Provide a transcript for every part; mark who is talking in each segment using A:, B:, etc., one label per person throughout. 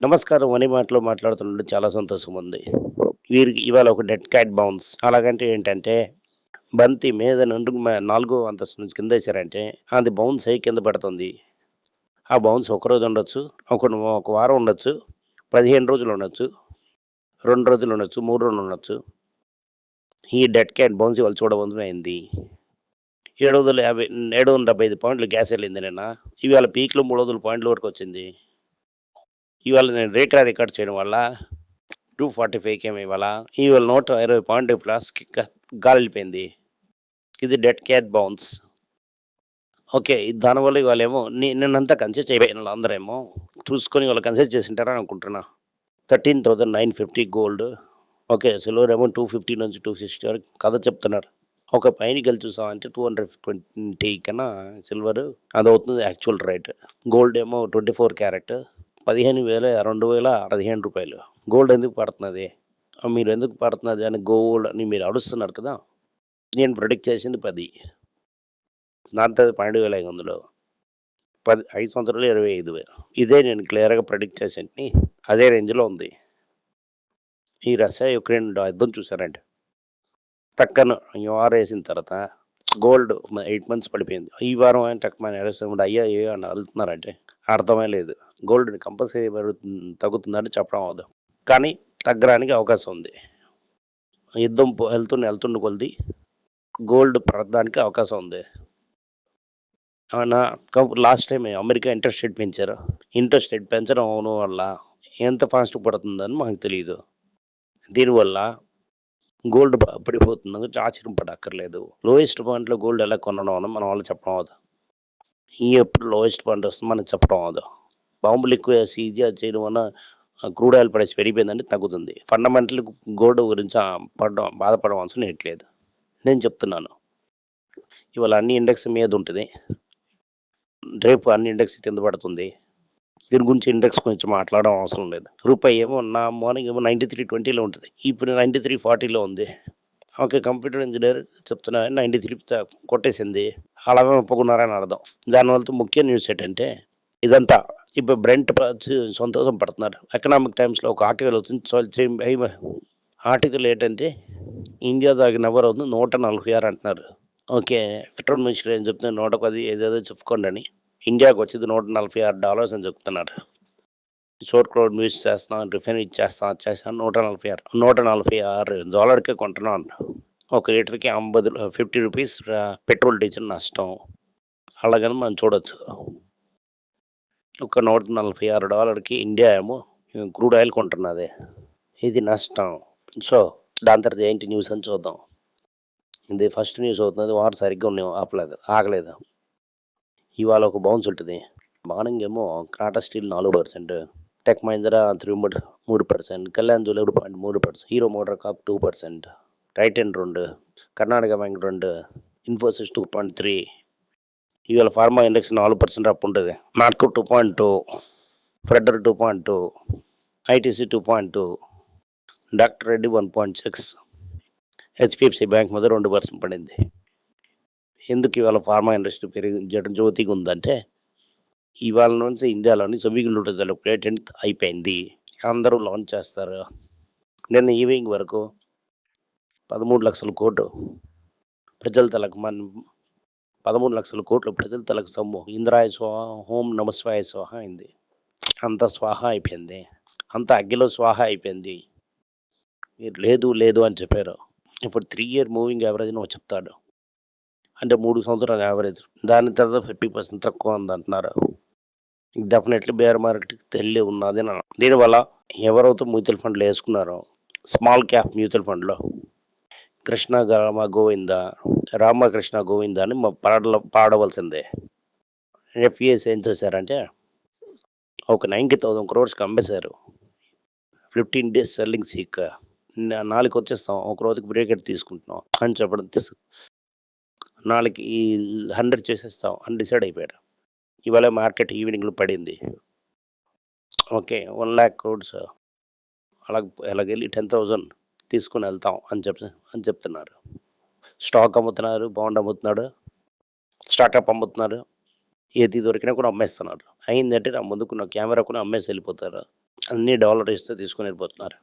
A: నమస్కారం. మనీ మాటలో మాట్లాడుతుంటే చాలా సంతోషంగా ఉంది. వీరికి ఇవాళ ఒక డెడ్ క్యాట్ బౌన్స్. అలాగంటే ఏంటంటే, బంతి మీద నుండి నాలుగో అంతస్తు నుంచి కిందేశారంటే, అది బౌన్స్ అయ్యి కింద పడుతుంది. ఆ బౌన్స్ ఒకరోజు ఉండొచ్చు, ఒక వారం ఉండొచ్చు, 15 రోజులు ఉండొచ్చు, 2 రోజులు ఉండొచ్చు, 3 రోజులు ఉండొచ్చు. ఈ డెడ్ క్యాట్ బౌన్స్ ఇవాళ చూడబోతున్నయింది. 750 775 పాయింట్లు గ్యాస్ ఎళ్ళింది నిన్న. ఇవాళ పీక్‌లో 300 పాయింట్ల వరకొచ్చింది. ఇవాళ నేను రేఖా రికార్డ్ చేయడం వల్ల 245 ఇవాళ. ఇవాళ 120 పాయింట్ ప్లస్‌కి గాలెళ్ళిపోయింది. ఇది డెడ్ క్యాట్ బౌన్స్. ఓకే. దానివల్ల ఇవాళేమో నిన్నంతా కన్సిడర్ చేయబోయిన అందరేమో చూసుకొని ఇవాళ కన్సిడర్ చేసుంటారని అనుకుంటున్నా. 13,950 గోల్డ్. ఓకే. సిల్వర్ ఏమో 250 నుంచి 260 వరకు కథ చెప్తున్నారు. ఒక పైనకెళ్ళి చూసామంటే 220 కన్నా సిల్వరు అదవుతుంది యాక్చువల్ రేట్. గోల్డ్ ఏమో 24 క్యారెట్. 15,000 రూపాయలు. గోల్డ్ ఎందుకు పడుతున్నది? మీరెందుకు పడుతున్నది అని గోల్డ్ అని మీరు అడుస్తున్నారు కదా! నేను ప్రెడిక్ట్ చేసింది 10. దాంతో 12,500. 5 సంవత్సరాలు 25,000. ఇదే నేను క్లియర్‌గా ప్రెడిక్ట్ చేసింటిని. అదే రేంజ్‌లో ఉంది. ఈ రష్యా, యుక్రెయిన్ యుద్ధం చూసారండి. టక్కన ఈ వార్ ఏసిన తర్వాత గోల్డ్ 8 మంత్స్ పడిపోయింది. ఈ వారం ఆయన టక్కుమని ఎగరేసినప్పుడు అయ్యో! అని అలుగుతున్నారంటే అర్థమే లేదు. గోల్డ్ కంపల్సరీ తగ్గుతుందని చెప్పడం అవ్వదు. కానీ తగ్గడానికి అవకాశం ఉంది. యుద్ధం వెళ్తున్న కొద్దీ గోల్డ్ పడడానికి అవకాశం ఉంది. అవునా? Last time America interest rate పెంచారు. ఇంట్రెస్ట్ రేట్ పెంచడం అవడం వల్ల ఎంత ఫాస్ట్‌గా పడుతుందని మాకు తెలీదు. దీనివల్ల గోల్డ్ పడిపోతుందని ఆశ్చర్యం పడక్కర్లేదు. లోయెస్ట్ పాయింట్‌లో గోల్డ్ ఎలా కొనడం అని మన వాళ్ళు చెప్పడం అవ్వదు. ఎప్పుడు లోయెస్ట్ పాయింట్ వస్తుందో మనం చెప్పడం అవ్వదు. బాంబులు ఎక్కువేసి ఇది అది చేయడం వల్ల క్రూడ్ ఆయిల్ ప్రైస్ పెరిగిపోయిందంటే తగ్గుతుంది. ఫండమెంటల్ గోల్డ్ గురించి బాధపడడం అవసరం లేదు. నేను చెప్తున్నాను. ఇవాళ అన్ని ఇండెక్స్ మీద ఉంటది. రేపు అన్ని ఇండెక్స్ కింద పడుతుంది. దీని గురించి ఇండెక్స్ గురించి మాట్లాడడం అవసరం లేదు. రూపాయి ఏమో మార్నింగ్ ఏమో 93.20లో ఉంటది. ఇప్పుడు 93.40లో ఉంది. ఓకే. కంప్యూటర్ ఇంజినీర్ చెప్తున్నా 93 కొట్టేసింది. అలాగే ఒప్పుకున్నారని అర్థం. దానివల్ల ముఖ్య న్యూస్ ఏంటంటే ఇదంతా ఇప్పుడు బ్రెంట్ సంతోషం పడుతున్నారు. ఎకనామిక్ టైమ్స్‌లో ఒక ఆర్టికల్ వచ్చింది. ఆర్టికల్ ఏంటంటే ఇండియా తాగిన నెవర్ అవుతుంది 146 అంటున్నారు. ఓకే. పెట్రోల్ మినిస్టర్ ఏం చెప్తున్నారు 110 ఏదేదో చెప్పుకోండని. ఇండియాకి వచ్చేది $146 అని చెప్తున్నారు. షోర్ క్రౌడ్ యూజ్ చేస్తున్నాం, రిఫైనరీ చేస్తాం, అది చేస్తాం 146 $146 కొంటున్నాం అంట. ఒక లీటర్‌కి 50 రూపీస్ పెట్రోల్, డీజిల్ నష్టం. అలాగని మనం చూడొచ్చు. ఒక $146కి ఇండియా ఏమో క్రూడ్ ఆయిల్ కొంటున్నది. ఇది నష్టం. సో, దాని తర్వాత ఏంటి న్యూస్ అని చూద్దాం. ఇది ఫస్ట్ న్యూస్ అవుతున్నది. వార్ సరిగ్గా ఆగలేదు. ఇవాళ ఒక బౌన్స్ ఉంటుంది. మార్నింగ్ ఏమో Tata steel 4%, tech Mahindra 3%, Kalyan jewellery 3%, hero motor Corp 2%, Titan 2, Karnataka bank 2, Infosys 2.3. ఇవాళ ఫార్మా ఇండెక్స్ 4% అప్ ఉంటుంది. Natco 2.2, federal 2.2, ITC 2.2, doctor Reddy 1.6, HDFC bank మీద 2% పడింది. ఎందుకు ఇవాళ ఫార్మా ఇండస్ట్రీ జ్యోతిగా ఉందంటే ఇవాళ నుంచి ఇండియాలోని సెమీకండక్టర్ పేటెంట్ అయిపోయింది. అందరూ లాంచ్ చేస్తారు. నిన్న ఈవినింగ్ వరకు 13 లక్షల కోట్లు ప్రజల తలకు 13 లక్షల కోట్లు ప్రజల తలకు సొమ్ము. ఇంద్రాయ స్వాహ, ఓం నమ శివాయ స్వాహ అయింది. అంతా స్వాహ అయిపోయింది. అంతా అగ్గిలో స్వాహ అయిపోయింది. మీరు లేదు అని చెప్పారు. ఇప్పుడు 3 ఇయర్ మూవింగ్ యావరేజ్ నువ్వు చెప్తాడు. అంటే 3 సంవత్సరాల యావరేజ్. దాని తర్వాత 50% తక్కువ ఉందంటున్నారు. డెఫినెట్లీ బేర్ మార్కెట్‌కి తెల్లి ఉన్నది. దీనివల్ల ఎవరైతే మ్యూచువల్ ఫండ్లు వేసుకున్నారో స్మాల్ క్యాప్ మ్యూచువల్ ఫండ్‌లో కృష్ణ రామకృష్ణ గోవింద అని పాడవలసిందే. ఎఫ్ఈఎస్ ఏం చేశారంటే ఒక 90,000 క్రోర్స్‌కి అమ్మేశారు. 15 డేస్ సెల్లింగ్ సీక్. 4కి వచ్చేస్తాం. ఒక రోజుకి బ్రేక్ తీసుకుంటున్నాం అని చెప్పడం 4కి 100 చేసేస్తాం అని డిసైడ్ అయిపోయారు. ఇవాళ మార్కెట్ ఈవినింగ్‌లో పడింది. ఓకే. 1,00,000 క్రోర్స్ అలాగెళ్ళి 10,000 తీసుకొని వెళ్తాం అని చెప్తున్నారు. స్టాక్ అమ్ముతున్నారు, బాండ్ అమ్ముతున్నాడు, స్టార్టప్ అమ్ముతున్నారు. ఏది దొరికినా కూడా అమ్మేస్తున్నారు. అయిందంటే నా ముందుకున్న కెమెరా కూడా అమ్మేసి వెళ్ళిపోతారు. అన్నీ డాలర్ ఇస్తే తీసుకొని వెళ్ళిపోతున్నారు.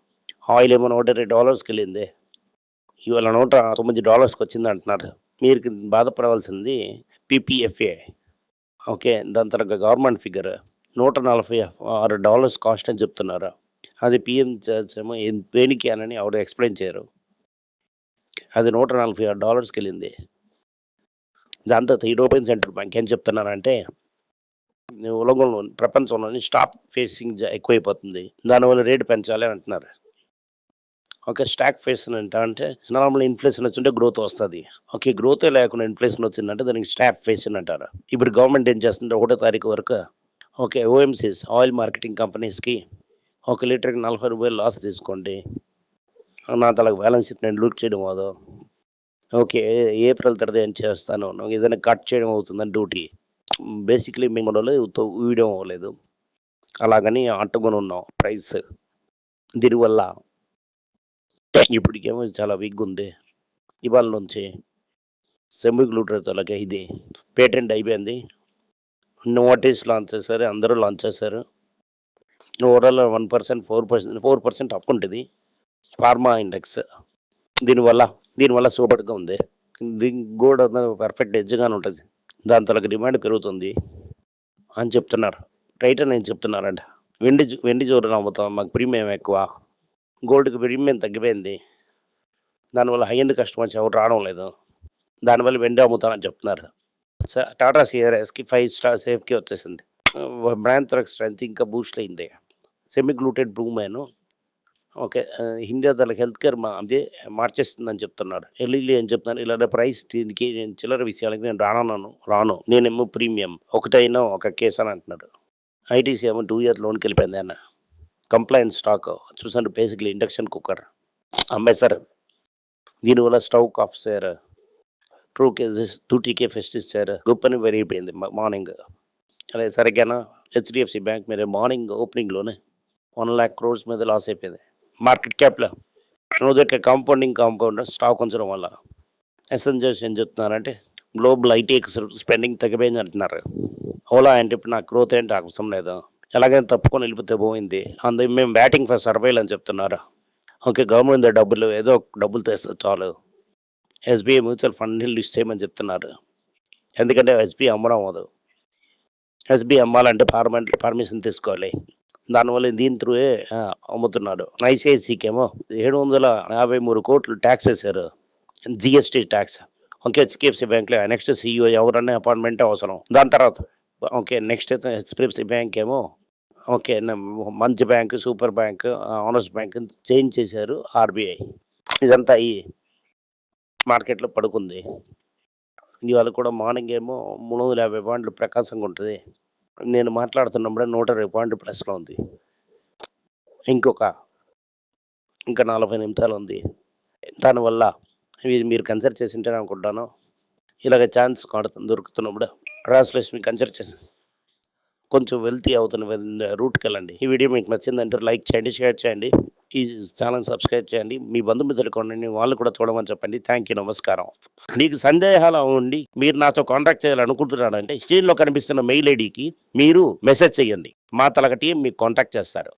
A: ఆయిల్ ఏమో $120కి వెళ్ళింది. ఇవాళ $109కి వచ్చింది అంటున్నారు. మీరు బాధపడవలసింది పీపీఎఫ్ఏ. ఓకే. దాని తర్వాత గవర్నమెంట్ ఫిగర్ $146 కాస్ట్ అని చెప్తున్నారు. అది పీఎం ఏమో దేనికి అని ఎవరు ఎక్స్‌ప్లెయిన్ చేయరు. అది $146కి వెళ్ళింది. దాని తర్వాత యూరోపియన్ సెంట్రల్ బ్యాంక్ ఏం చెప్తున్నారంటే ఉలగంలో ప్రపంచంలోని స్టాక్ ఫేసింగ్ ఎక్కువైపోతుంది. దానివల్ల రేటు పెంచాలి అని అంటున్నారు. ఓకే. స్టాక్ ఫేషన్ అంటే నార్మల్ ఇన్ఫ్లేషన్ వచ్చుంటే గ్రోత్ వస్తది. ఓకే. గ్రోతే లేకుండా ఇన్ఫ్లేషన్ వచ్చిందంటే దానికి స్టాక్ ఫేషన్ అంటారు. ఇప్పుడు గవర్నమెంట్ ఏం చేస్తుందంటే 1 తారీఖు వరకు ఓకే. ఓఎంసీస్ ఆయిల్ మార్కెటింగ్ కంపెనీస్‌కి ఒక లీటర్‌కి ₹40 లాస్ తీసుకోండి. నా తాలూకు బ్యాలెన్స్ షీట్ నేను లూట్ చేయడం అవ్వదు. ఓకే. ఏప్రిల్ తర్వాత ఏం చేస్తాను. ఏదైనా కట్ చేయడం అవుతుందని డ్యూటీ. బేసిక్‌లీ మేము ఊయడం అవ్వలేదు. అలాగని అట్టుకొని ఉన్నాం ప్రైస్. దీనివల్ల ఇప్పటికేమో చాలా వీక్‌గా ఉంది. ఇవాళ నుంచి సెమీకండక్టర్ తాలూకా ఇది పేటెంట్ అయిపోయింది. నోటీస్ లాంచ్ చేశారు. అందరూ లాంచ్ చేశారు. ఓవరాల్ 1% 4% అప్ ఉంటది. Pharma index. దీనివల్ల సూపర్‌గా ఉంది. దీనికి కూడా పర్ఫెక్ట్ ఎడ్జ్‌గానే ఉంటది. దాని తాలూకా డిమాండ్ పెరుగుతుంది అని చెప్తున్నారు. టైటాన్ ఏం చెప్తున్నారంట. వెండి జ్యువెలరీ అమ్ముతాం. మాకు ప్రీమియం ఎక్కువ. గోల్డ్‌కి ప్రీమియం తగ్గిపోయింది. దానివల్ల హై ఎండ్ కస్టమర్స్ ఎవరు రావడం లేదు. దానివల్ల వెండి అమ్ముతానని చెప్తున్నారు. టాటా సిఆర్ఎస్‌కి 5 స్టార్ సేఫ్‌కి వచ్చేసింది. బ్రాండ్ తాలూకా స్ట్రెంత్ ఇంకా బూస్ట్ అయింది. సెమీ గ్లూటెడ్ బ్రూమెన్ ఓకే. ఇండియా తాలూకా హెల్త్ కేర్ అదే మార్చేస్తుందని చెప్తున్నారు. ఎల్ఈడి ఏం చెప్తున్నారు, ఇలాంటి ప్రైస్ దీనికి నేను చిల్లర విషయాలకి నేను రాను. నేనేమో ప్రీమియం ఒకటైనా ఒక కేసు అని అంటున్నాడు. ఐటీసీ ఏమో 2 ఇయర్ లోన్‌కి వెళ్ళిపోయింది అన్న. కంప్లైంట్ స్టాక్ చూసారు బేసిక్‌లీ ఇండక్షన్ కుక్కర్ అమ్మేశారు. దీనివల్ల స్టవ్ ఆఫ్ చేశారు. 2 ఫెస్ట్ ఇచ్చారు. గుప్పని పెరిగిపోయింది మార్నింగ్. అదే సరిగ్గానా హెచ్‌డిఎఫ్‌సి బ్యాంక్ మీద మార్నింగ్ ఓపెనింగ్‌లోనే 1,00,000 క్రోర్స్ మీద లాస్ అయిపోయింది. మార్కెట్ క్యాప్‌లో కాంపౌండర్ స్టాక్ ఉంచడం వల్ల. ఎసెంజర్స్ ఏం చెప్తున్నారంటే గ్లోబల్ ఐటీ స్పెండింగ్ తగ్గిపోయింది అంటున్నారు. ఓలా అంటే ఇప్పుడు నాకు గ్రోత్ ఏంటి అవసరం లేదు. ఎలాగైనా తప్పుకొని వెళ్ళిపోతే పోయింది. మేము బ్యాటింగ్ ఫర్ సర్వైల్ అని చెప్తున్నారు. ఓకే. గవర్నమెంట్ డబ్బులు తెస్తే చాలు. ఎస్బీఐ మ్యూచువల్ ఫండ్‌ని లిస్ట్ చేయమని చెప్తున్నారు. ఎందుకంటే ఎస్బీఐ అమ్మడం అవ్వదు. ఎస్బీఐ అమ్మాలంటే పర్మిషన్ తీసుకోవాలి. దానివల్ల దీని త్రూయే అమ్ముతున్నాడు. ఐసీఐసీకేమో 753 కోట్లు ట్యాక్స్ వేశారు. GST tax. ఓకే. హెచ్‌డిఎఫ్‌సి బ్యాంక్‌లో నెక్స్ట్ సీఈఓ ఎవరన్నా అపాయింట్మెంట్ అవసరం. దాని తర్వాత ఓకే. నెక్స్ట్ అయితే హెచ్‌డిఎఫ్‌సి బ్యాంక్ ఏమో ఓకే. మంచి bank, super bank, honest bank change చేశారు ఆర్బీఐ. ఇదంతా ఈ మార్కెట్‌లో పడుకుంది. ఇవాళ కూడా మార్నింగ్ ఏమో 350 పాయింట్లు ప్రకాశంగా ఉంటుంది. నేను మాట్లాడుతున్నప్పుడే 120 పాయింట్లు ప్లస్‌లో ఉంది. ఇంకా 40 నిమిషాలు ఉంది. దానివల్ల మీరు కన్సిడర్ చేసి ఉంటారని అనుకుంటాను. ఇలాగ ఛాన్స్ దొరుకుతున్నప్పుడు ట్రాన్స్‌లేషన్ కన్సిడర్ చేసి కొంచెం వెల్తీ అవుతున్న రూట్‌కెళ్ళండి. ఈ వీడియో మీకు నచ్చిందంటే లైక్ చేయండి, షేర్ చేయండి. ఈ ఛానల్ సబ్స్క్రైబ్ చేయండి. మీ బంధుమిత్రులకు వాళ్ళు కూడా చూడమని చెప్పండి. Thank you. నమస్కారం. మీకు సందేహాలు ఉండి మీరు నాతో కాంటాక్ట్ చేయాలనుకుంటున్నారంటే స్క్రీన్‌లో కనిపిస్తున్న మెయిల్ ఐడీకి మీరు మెసేజ్ చేయండి. మా టీమ్ మీకు కాంటాక్ట్ చేస్తారు.